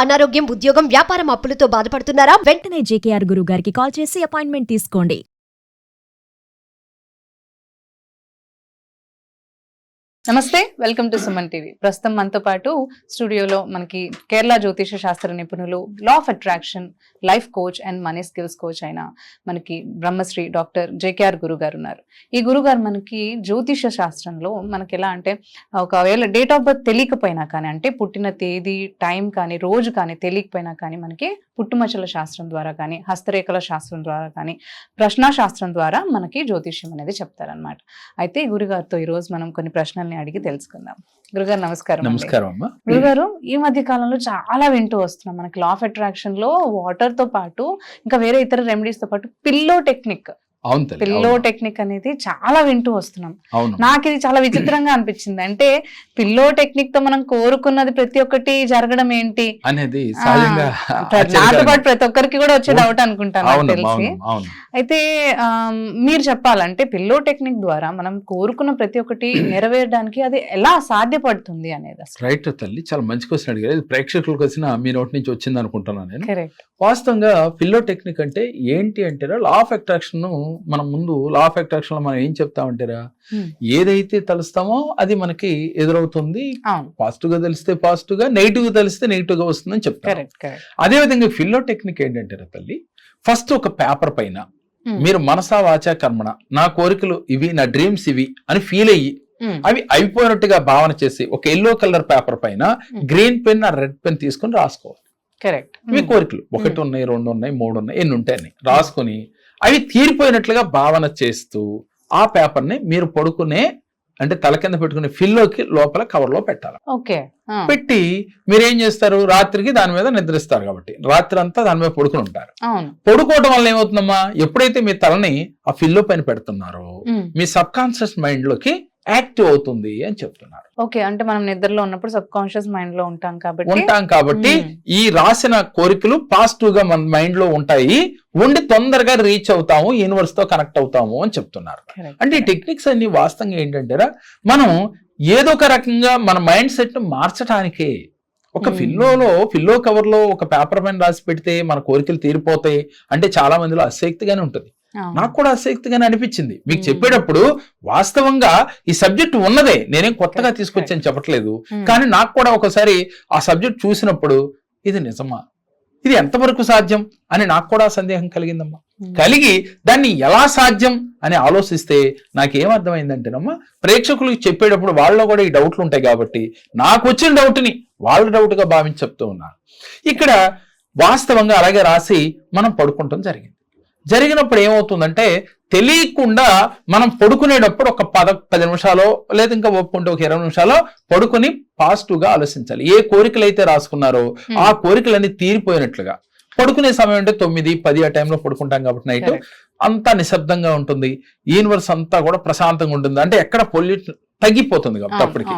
అనారోగ్యం, ఉద్యోగం, వ్యాపారం అప్పులతో బాధపడుతున్నారా? వెంటనే జేకేఆర్ గురువు గారికి కాల్ చేసి అపాయింట్మెంట్ తీసుకోండి. నమస్తే, వెల్కమ్ టు సుమన్ టీవీ. ప్రస్తుతం మనతో పాటు స్టూడియోలో మనకి కేరళ జ్యోతిష శాస్త్ర నిపుణులు, law of attraction, life coach and money skills coach అయిన మనకి బ్రహ్మశ్రీ డాక్టర్ జేకేఆర్ గురువు గారు ఉన్నారు. ఈ గురుగారు మనకి జ్యోతిష శాస్త్రంలో మనకి ఎలా అంటే ఒకవేళ డేట్ ఆఫ్ బర్త్ తెలియకపోయినా కానీ, అంటే పుట్టిన తేదీ, టైం కానీ, రోజు కానీ తెలియకపోయినా కానీ మనకి పుట్టుమచ్చల శాస్త్రం ద్వారా కానీ, హస్తరేఖల శాస్త్రం ద్వారా కానీ, ప్రశ్నా శాస్త్రం ద్వారా మనకి జ్యోతిష్యం అనేది చెప్తారనమాట. అయితే గురుగారితో ఈరోజు మనం కొన్ని ప్రశ్నల్ని అడిగి తెలుసుకుందాం. గురుగారు నమస్కారం. నమస్కారం అమ్మా. గురుగారు, ఈ మధ్య కాలంలో చాలా వింటూ వస్తున్నాం మనకి లా ఆఫ్ అట్రాక్షన్ లో వాటర్ తో పాటు ఇంకా వేరే ఇతర రెమెడీస్ తో పాటు పిల్లో టెక్నిక్, పిల్లో టెక్నిక్ అనేది చాలా వింటూ వస్తున్నాం. నాకు ఇది చాలా విచిత్రంగా అనిపించింది. అంటే పిల్లో టెక్నిక్ తో మనం కోరుకున్నది ప్రతి ఒక్కటి జరగడం ఏంటి అనేది నాతో పాటు ప్రతి ఒక్కరికి కూడా వచ్చే డౌట్ అనుకుంటాను తెలిసి. అయితే మీరు చెప్పాలంటే పిల్లో టెక్నిక్ ద్వారా మనం కోరుకున్న ప్రతి ఒక్కటి నెరవేరడానికి అది ఎలా సాధ్యపడుతుంది అనేది. రైట్ తల్లి, చాలా మంచి క్వశ్చన్ అడిగారు. ప్రేక్షకులకు వచ్చిన మీ నోటి నుంచి వచ్చింది అనుకుంటున్నాను నేను. వాస్తవంగా పిల్లో టెక్నిక్ అంటే ఏంటి అంటారా, లా ఆఫ్ అట్రాక్షన్. మనం ముందు లా ఆఫ్ అట్రాక్షన్ లో మనం ఏం చెప్తామంటారా, ఏదైతే తలుస్తామో అది మనకి ఎదురవుతుంది. పాజిటివ్ గా తెలిస్తే పాజిటివ్ గా, నెగిటివ్ గా తెలిస్తే నెగిటివ్ గా వస్తుందని చెప్తారు. అదే విధంగా పిల్లో టెక్నిక్ ఏంటంటారా తల్లి, ఫస్ట్ ఒక పేపర్ పైన మీరు మనసా వాచా కర్మణ, నా కోరికలు ఇవి, నా డ్రీమ్స్ ఇవి అని ఫీల్ అయ్యి అవి అయిపోయినట్టుగా భావన చేసి ఒక ఎల్లో కలర్ పేపర్ పైన గ్రీన్ పెన్ ఆ రెడ్ పెన్ తీసుకుని రాసుకోవాలి. కరెక్ట్. మీ కోరికలు 1 ఉన్నాయి, 2 ఉన్నాయి, 3 ఉన్నాయి, ఎన్ని ఉంటాయని రాసుకుని అవి తీరిపోయినట్లుగా భావన చేస్తూ ఆ పేపర్ ని మీరు పడుకునే అంటే తల కింద పెట్టుకునే ఫిల్లోకి లోపల కవర్ లో పెట్టాలి. పెట్టి మీరేం చేస్తారు, రాత్రికి దాని మీద నిద్రిస్తారు కాబట్టి రాత్రి అంతా దాని మీద పడుకుని ఉంటారు. పడుకోవడం వల్ల ఏమవుతుందమ్మా, ఎప్పుడైతే మీ తలని ఆ ఫిల్లో పైన పెడుతున్నారో మీ సబ్ కాన్షియస్ మైండ్ లోకి యాక్టివ్ అవుతుంది అని చెప్తున్నారు. ఓకే, అంటే మనం నిద్రలో ఉన్నప్పుడు సబ్ కాన్షియస్ మైండ్ లో ఉంటాం కాబట్టి ఈ రాసిన కోరికలు పాజిటివ్ గా మన మైండ్ లో ఉంటాయి, ఉండి తొందరగా రీచ్ అవుతాము, యూనివర్స్ తో కనెక్ట్ అవుతాము అని చెప్తున్నారు. అంటే ఈ టెక్నిక్స్ అన్ని వాస్తవంగా ఏంటంటే మనం ఏదో ఒక రకంగా మన మైండ్ సెట్ ను మార్చడానికే. ఒక ఫిల్లో కవర్ లో ఒక పేపర్ పైన రాసి పెడితే మన కోరికలు తీరిపోతాయి అంటే చాలా మందిలో అశక్తిగానే ఉంటుంది. నాకు కూడా అశక్తిగానే అనిపించింది మీకు చెప్పేటప్పుడు. వాస్తవంగా ఈ సబ్జెక్ట్ ఉన్నదే, నేనేం కొత్తగా తీసుకొచ్చాను చెప్పట్లేదు, కానీ నాకు కూడా ఒకసారి ఆ సబ్జెక్ట్ చూసినప్పుడు ఇది నిజమా, ఇది ఎంతవరకు సాధ్యం అని నాకు కూడా సందేహం కలిగిందమ్మా. కలిగి దాన్ని ఎలా సాధ్యం అని ఆలోచిస్తే నాకేమర్థమైందంటేనమ్మా, ప్రేక్షకులకు చెప్పేటప్పుడు వాళ్ళలో కూడా ఈ డౌట్లు ఉంటాయి కాబట్టి నాకు వచ్చిన డౌట్ని వాళ్ళ డౌట్ గా భావించి చెప్తూ ఉన్నారు. ఇక్కడ వాస్తవంగా అలాగే రాసి మనం పడుకుంటాం జరిగినప్పుడు ఏమవుతుందంటే తెలియకుండా మనం పడుకునేటప్పుడు ఒక 10 నిమిషాలు లేదా ఇంకా ఒప్పుకుంటే ఒక 20 నిమిషాలు పడుకుని పాజిటివ్ గా ఆలోచించాలి. ఏ కోరికలు అయితే రాసుకున్నారో ఆ కోరికలన్నీ తీరిపోయినట్లుగా. పడుకునే సమయం అంటే 9, 10 ఆ టైంలో పడుకుంటాం కాబట్టి నైట్ అంతా నిశ్శబ్దంగా ఉంటుంది, యూనివర్స్ అంతా కూడా ప్రశాంతంగా ఉంటుంది. అంటే ఎక్కడ పొల్యూషన్ తగ్గిపోతుంది కాబట్టి అప్పటికి,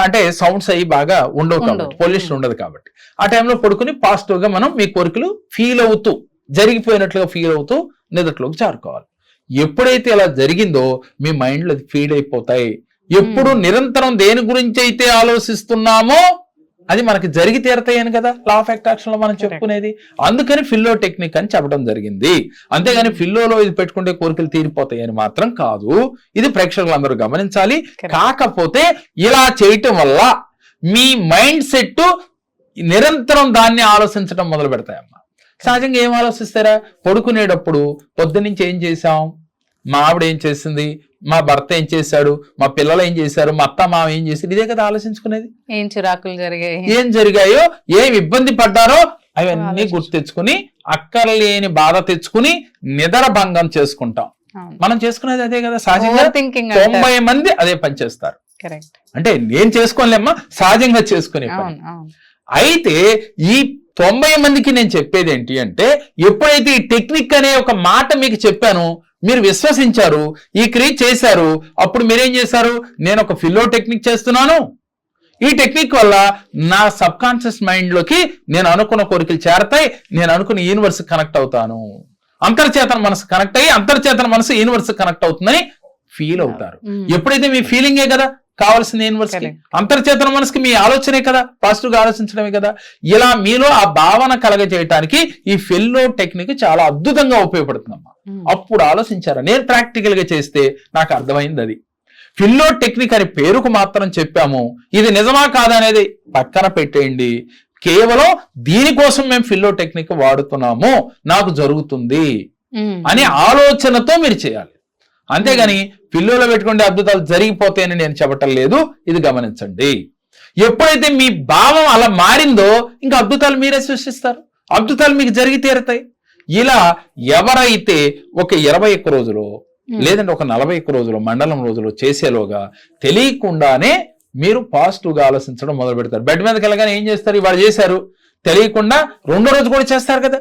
అంటే సౌండ్స్ అయ్యి బాగా ఉండవు కాబట్టి, పొల్యూషన్ ఉండదు కాబట్టి ఆ టైంలో పడుకుని పాజిటివ్ గా మనం మీ కోరికలు ఫీల్ అవుతూ జరిగిపోయినట్లుగా ఫీల్ అవుతూ నిద్రలోకి చేరుకోవాలి. ఎప్పుడైతే అలా జరిగిందో మీ మైండ్ లో ఫీడ్ అయిపోతాయి. ఎప్పుడు నిరంతరం దేని గురించి అయితే ఆలోచిస్తున్నామో అది మనకి జరిగి తీరతాయని కదా లా ఆఫ్ అట్రాక్షన్ లో మనం చెప్పుకునేది. అందుకని ఫిల్లో టెక్నిక్ అని చెప్పడం జరిగింది. అంతేగాని ఫిల్లోలో ఇది పెట్టుకుంటే కోరికలు తీరిపోతాయి అని మాత్రం కాదు. ఇది ప్రేక్షకులందరూ గమనించాలి. కాకపోతే ఇలా చేయటం వల్ల మీ మైండ్ సెట్ నిరంతరం దాన్ని ఆలోచించడం మొదలు పెడతాయమ్మా. సహజంగా ఏం ఆలోచిస్తారా, పడుకునేటప్పుడు పొద్దున్నుంచి ఏం చేశాం, మా ఆవిడ ఏం చేసింది, మా భర్త ఏం చేశాడు, మా పిల్లలు ఏం చేశారు, మా అత్త మామ ఏం చేశారు, ఇదే కదా ఆలోచించుకునేది. ఏం చిరాకులు జరిగాయి, ఏం జరిగాయో, ఏం ఇబ్బంది పడ్డారో అవన్నీ గుర్తు తెచ్చుకుని అక్కర్లేని బాధ తెచ్చుకుని నిద్ర భంగం చేసుకుంటాం. మనం చేసుకునేది అదే కదా. సహజంగా 90 మంది అదే పని చేస్తారు. అంటే నేను చేసుకోలేమ్మా, సహజంగా చేసుకునే పని. అయితే ఈ 90 మందికి నేను చెప్పేది ఏంటి అంటే, ఎప్పుడైతే ఈ టెక్నిక్ అనే ఒక మాట మీకు చెప్పాను, మీరు విశ్వసించారు, ఈ క్రియ చేశారు, అప్పుడు మీరేం చేశారు, నేను ఒక ఫిల్లో టెక్నిక్ చేస్తున్నాను, ఈ టెక్నిక్ వల్ల నా సబ్ కాన్షియస్ మైండ్ లోకి నేను అనుకున్న కోరికలు చేరతాయి, నేను అనుకున్న యూనివర్స్ కనెక్ట్ అవుతాను, అంతర్చేతన మనసు కనెక్ట్ అయ్యి అంతర్చేతన మనసు యూనివర్స్ కనెక్ట్ అవుతుందని ఫీల్ అవుతారు. ఎప్పుడైతే మీ ఫీలింగే కదా కావాల్సిన యూనివర్స్కి. Correct. అంతర్చేతన మనసుకి మీ ఆలోచనే కదా, పాజిటివ్ గా ఆలోచించడమే కదా. ఇలా మీలో ఆ భావన కలగజేయటానికి ఈ ఫెల్లో టెక్నిక్ చాలా అద్భుతంగా ఉపయోగపడుతుందమ్మా. అప్పుడు ఆలోచించారా, నేను ప్రాక్టికల్ గా చేస్తే నాకు అర్థమైంది అది. ఫిల్లో టెక్నిక్ అని పేరుకు మాత్రం చెప్పాము, ఇది నిజమా కాదా అనేది పక్కన పెట్టేయండి. కేవలం దీనికోసం మేము ఫిల్లో టెక్నిక్ వాడుతున్నాము, నాకు జరుగుతుంది అనే ఆలోచనతో మీరు చేయాలి. అంతేగాని పిల్లోలో పెట్టుకుంటే అద్భుతాలు జరిగిపోతాయని నేను చెప్పటం లేదు, ఇది గమనించండి. ఎప్పుడైతే మీ భావం అలా మారిందో ఇంకా అద్భుతాలు మీరే సృష్టిస్తారు, అద్భుతాలు మీకు జరిగి తీరుతాయి. ఇలా ఎవరైతే ఒక 21 రోజులో లేదంటే ఒక 41 రోజులు మండలం రోజులు చేసేలోగా తెలియకుండానే మీరు పాజిటివ్ గా ఆలోచించడం మొదలు పెడతారు. బెడ్ మీదకి వెళ్ళగానే ఏం చేస్తారు, ఇవాళ చేశారు తెలియకుండా రెండో రోజు కూడా చేస్తారు కదా,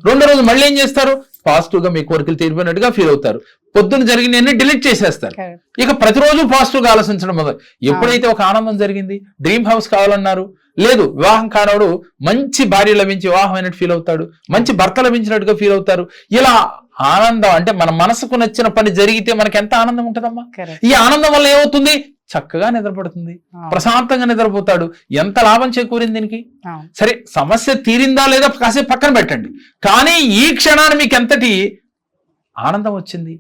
రెండో రోజు మళ్ళీ ఏం చేస్తారు, పాజిటివ్ గా మీ కోరికలు తీరిపోయినట్టుగా ఫీల్ అవుతారు. పొద్దున్న జరిగిన డిలీట్ చేసేస్తారు. ఇక ప్రతిరోజు పాజిటివ్ గా ఆలోచించడం మొదలు. ఎప్పుడైతే ఒక ఆనందం జరిగింది, డ్రీమ్ హౌస్ కావాలన్నారు, లేదు వివాహం కానవాడు మంచి భార్య లభించి వివాహం అయినట్టు ఫీల్ అవుతాడు, మంచి భర్త లభించినట్టుగా ఫీల్ అవుతారు. ఇలా ఆనందం అంటే మన మనసుకు నచ్చిన పని జరిగితే మనకి ఎంత ఆనందం ఉంటుందమ్మా. ఈ ఆనందం వల్ల ఏమవుతుంది, చక్కగా నిద్రపడుతుంది, ప్రశాంతంగా నిద్రపోతాడు. ఎంత లాభం చేకూరింది దీనికి. సరే సమస్య తీరిందా లేదా కాసేపు పక్కన పెట్టండి, కానీ ఈ క్షణాన్ని మీకు ఎంతటి ఆనందం వచ్చింది,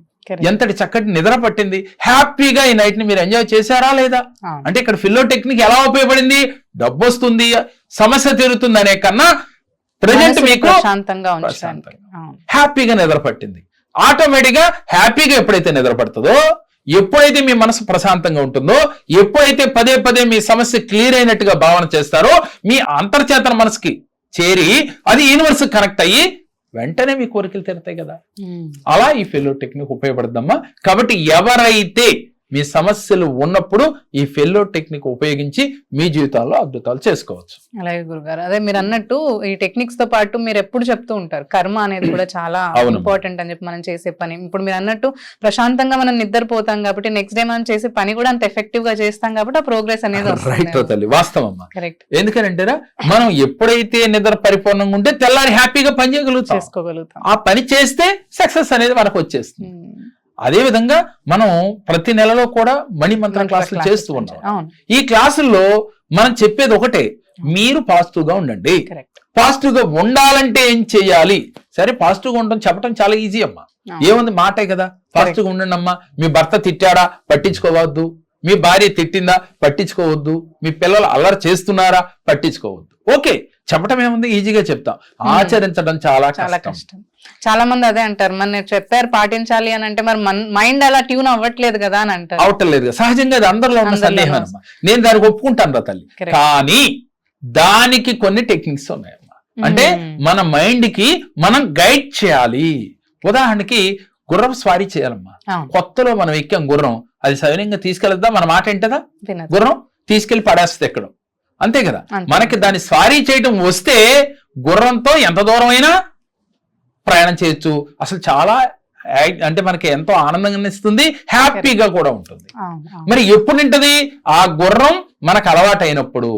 ఎంతటి చక్కటి నిద్ర పట్టింది, హ్యాపీగా ఈ నైట్ ని మీరు ఎంజాయ్ చేశారా లేదా. అంటే ఇక్కడ ఫిల్లో టెక్నిక్ ఎలా ఉపయోగపడింది, డబ్బు వస్తుంది, సమస్య తీరుతుంది అనే కన్నా ప్రజెంట్ మీకు హ్యాపీగా నిద్ర పట్టింది. ఆటోమేటిక్ గా హ్యాపీగా ఎప్పుడైతే నిద్ర పడుతుందో, ఎప్పుడైతే మీ మనసు ప్రశాంతంగా ఉంటుందో, ఎప్పుడైతే పదే పదే మీ సమస్య క్లియర్ అయినట్టుగా భావన చేస్తారో, మీ అంతర్చేతన మనసుకి చేరి అది యూనివర్స్ కనెక్ట్ అయ్యి వెంటనే మీ కోరికలు తీరుతాయి కదా. అలా ఈ ఫెల్లో టెక్నిక్ ఉపయోగపడుతుందమ్మా. కాబట్టి ఎవరైతే మీ సమస్యలు ఉన్నప్పుడు ఈ ఫెల్లో టెక్నిక్ ఉపయోగించి మీ జీవితాల్లో అద్భుతాలు చేసుకోవచ్చు. అలాగే గురుగారు, అదే మీరు అన్నట్టు ఈ టెక్నిక్స్ తో పాటు మీరు ఎప్పుడు చెప్తూ ఉంటారు కర్మ అనేది కూడా చాలా ఇంపార్టెంట్ అని చెప్పి మనం చేసే పని. ఇప్పుడు మీరు అన్నట్టు ప్రశాంతంగా మనం నిద్రపోతాం కాబట్టి నెక్స్ట్ డే మనం చేసే పని కూడా అంత ఎఫెక్టివ్ గా చేస్తాం కాబట్టి ఆ ప్రోగ్రెస్ అనేది రైట్ తల్లి, వాస్తవం అమ్మా. కరెక్ట్. ఎందుకంటే మనం ఎప్పుడైతే నిద్ర పరిపూర్ణంగా ఉంటే తెల్లారి హ్యాపీగా పని చేసుకోగలుగుతాం, ఆ పని చేస్తే సక్సెస్ అనేది మనకు వచ్చేస్తుంది. అదే విధంగా మనం ప్రతి నెలలో కూడా మణిమంత్రం క్లాసులు చేస్తూ ఉన్నాం. ఈ క్లాసుల్లో మనం చెప్పేది ఒకటే, మీరు పాజిటివ్ గా ఉండండి. పాజిటివ్ గా ఉండాలంటే ఏం చెయ్యాలి? సరే పాజిటివ్ గా ఉండడం చెప్పడం చాలా ఈజీ అమ్మా, ఏముంది మాటే కదా. పాజిటివ్ గా ఉండండి అమ్మా, మీ భర్త తిట్టాడా పట్టించుకోవద్దు, మీ భార్య తిట్టిందా పట్టించుకోవద్దు, మీ పిల్లలు అల్లరి చేస్తున్నారా పట్టించుకోవద్దు. ఓకే, చెప్పటం ఏముంది, ఈజీగా చెప్తాం. ఆచరించడం చాలా కష్టం. చాలా మంది అదే అంటారు, మన చెప్పారు పాటించాలి అని అంటే మరి మైండ్ అలా ట్యూన్ అవ్వట్లేదు కదా అని అంటారు. అవట్లేదు కదా, సహజంగా అది అందరిలో ఉన్న సందేహం అమ్మా. నేను దానికి ఒప్పుకుంటాను రా తల్లి, కానీ దానికి కొన్ని టెక్నిక్స్ ఉన్నాయమ్మా. అంటే మన మైండ్ కి మనం గైడ్ చేయాలి. ఉదాహరణకి గుర్రం స్వారీ చేయాలమ్మా. కొత్తలో మనం ఎక్కాం గుర్రం, అది సవినంగా తీసుకెళ్దా, మన మాట ఏంటదా, గుర్రం తీసుకెళ్లి పడేస్తుంది ఎక్కడం, అంతే కదా. మనకి దాన్ని స్వారీ చేయటం వస్తే గుర్రంతో ఎంత దూరం అయినా ప్రయాణం చేయొచ్చు. అసలు చాలా అంటే మనకి ఎంతో ఆనందంగా ఇస్తుంది, హ్యాపీగా కూడా ఉంటుంది. మరి ఎప్పుడు ఉంటది, ఆ గుర్రం మనకు అలవాటు అయినప్పుడు.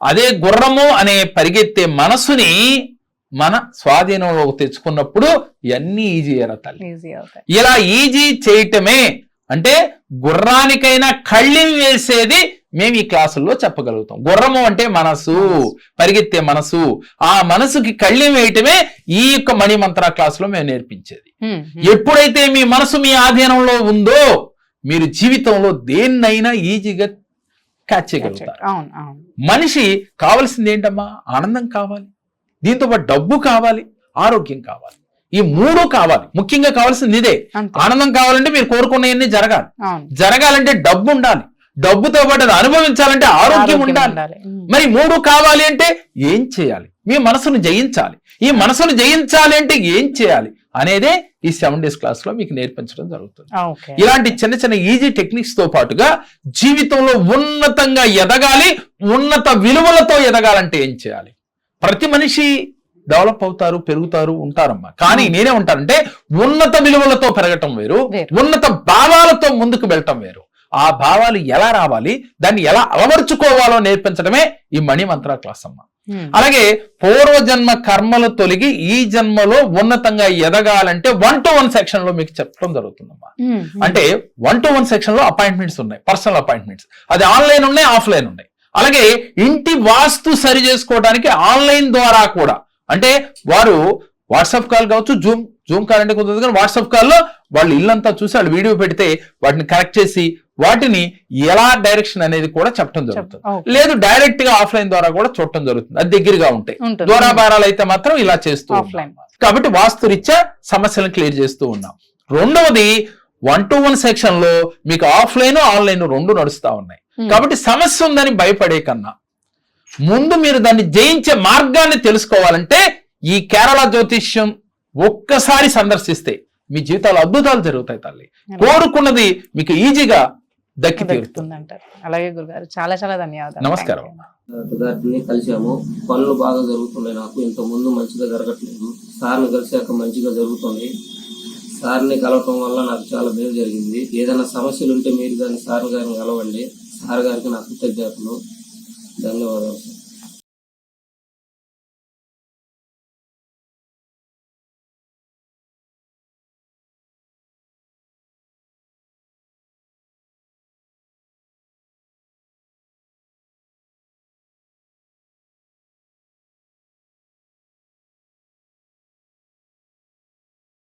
అదే గుర్రము అనే పరిగెత్తే మనసుని మన స్వాధీనంలోకి తెచ్చుకున్నప్పుడు ఇవన్నీ ఈజీ అవుతాయి. ఇలా ఈజీ చేయటమే అంటే గుర్రానికైనా కళ్ళెం వేసేది మేము ఈ క్లాసుల్లో చెప్పగలుగుతాం. గుర్రము అంటే మనసు, పరిగెత్తే మనసు, ఆ మనసుకి కళ్ళెం వేయటమే ఈ యొక్క మణిమంత్ర క్లాసులో మేము నేర్పించేది. ఎప్పుడైతే మీ మనసు మీ ఆధీనంలో ఉందో మీరు జీవితంలో దేన్నైనా ఈజీగా క్యాచ్ చేయగలుగుతారు. మనిషి కావాల్సింది ఏంటమ్మా, ఆనందం కావాలి, దీంతో పాటు డబ్బు కావాలి, ఆరోగ్యం కావాలి, ఈ మూడు కావాలి. ముఖ్యంగా కావాల్సింది ఇదే. ఆనందం కావాలంటే మీరు కోరుకున్నవన్నీ జరగాలి, జరగాలంటే డబ్బు ఉండాలి, డబ్బుతో పాటు అది అనుభవించాలంటే ఆరోగ్యం ఉండాలి. మరి మూడు కావాలి అంటే ఏం చేయాలి, మీ మనసును జయించాలి. ఈ మనసును జయించాలి అంటే ఏం చేయాలి అనేదే ఈ 7 days క్లాస్ లో మీకు నేర్పించడం జరుగుతుంది. ఇలాంటి చిన్న చిన్న ఈజీ టెక్నిక్స్ తో పాటుగా జీవితంలో ఉన్నతంగా ఎదగాలి, ఉన్నత విలువలతో ఎదగాలంటే ఏం చేయాలి. ప్రతి మనిషి డెవలప్ అవుతారు, పెరుగుతారు, ఉంటారమ్మా. కానీ నేనే ఉంటానంటే ఉన్నత విలువలతో పెరగటం వేరు, ఉన్నత భావాలతో ముందుకు వెళ్ళటం వేరు. ఆ భావాలు ఎలా రావాలి, దాన్ని ఎలా అలవర్చుకోవాలో నేర్పించడమే ఈ మణి మంత్ర క్లాస్ అమ్మ. అలాగే పూర్వజన్మ కర్మలు తొలగి ఈ జన్మలో ఉన్నతంగా ఎదగాలంటే 1-to-1 సెక్షన్ లో మీకు చెప్పడం జరుగుతుందమ్మా. అంటే 1-to-1 సెక్షన్ లో అపాయింట్మెంట్స్ ఉన్నాయి, పర్సనల్ అపాయింట్మెంట్స్. అది ఆన్లైన్ ఉన్నాయి, ఆఫ్లైన్ ఉన్నాయి. అలాగే ఇంటి వాస్తు సరి చేసుకోవడానికి ఆన్లైన్ ద్వారా కూడా, అంటే వారు వాట్సాప్ కాల్ కావచ్చు, జూమ్ కాల్ అంటే కుదరదు కానీ వాట్సాప్ కాల్లో వాళ్ళు ఇల్లంతా చూసి వాళ్ళు వీడియో పెడితే వాటిని కనెక్ట్ చేసి వాటిని ఎలా డైరెక్షన్ అనేది కూడా చెప్పడం జరుగుతుంది. లేదు డైరెక్ట్ గా ఆఫ్లైన్ ద్వారా కూడా చూడటం జరుగుతుంది, అది దగ్గరగా ఉంటాయి. దూరాభారాలు అయితే మాత్రం ఇలా చేస్తూ ఉన్నాం. కాబట్టి వాస్తు రీత్యా సమస్యలను క్లియర్ చేస్తూ ఉన్నాం. రెండవది 1-to-1 సెక్షన్ లో మీకు ఆఫ్లైన్ ఆన్లైన్ 2 నడుస్తా ఉన్నాయి. కాబట్టి సమస్య ఉందని భయపడే కన్నా ముందు మీరు దాన్ని జయించే మార్గాన్ని తెలుసుకోవాలంటే ఈ కేరళ జ్యోతిష్యం ఒక్కసారి సందర్శిస్తే మీ జీవితాలు అద్భుతాలు జరుగుతాయి తల్లి. కోరుకున్నది మీకు ఈజీగా దక్కి తీరుతుంది అంటారు. అలాగే గురుగారు, చాలా చాలా ధన్యవాదాలు. నమస్కారం. గారిని కలిసాము, పనులు బాగా జరుగుతున్నాయి. నాకు ఇంత ముందు మంచిగా జరగట్లేదు, సార్ని కలిసాక మంచిగా జరుగుతుంది. సార్ని కలవటం వల్ల నాకు చాలా మేలు జరిగింది. ఏదైనా సమస్యలు ఉంటే మీరు కానీ సార్ గారిని కలవండి. సార్ గారికి నా కృతజ్ఞతలు, ధన్యవాదాలు.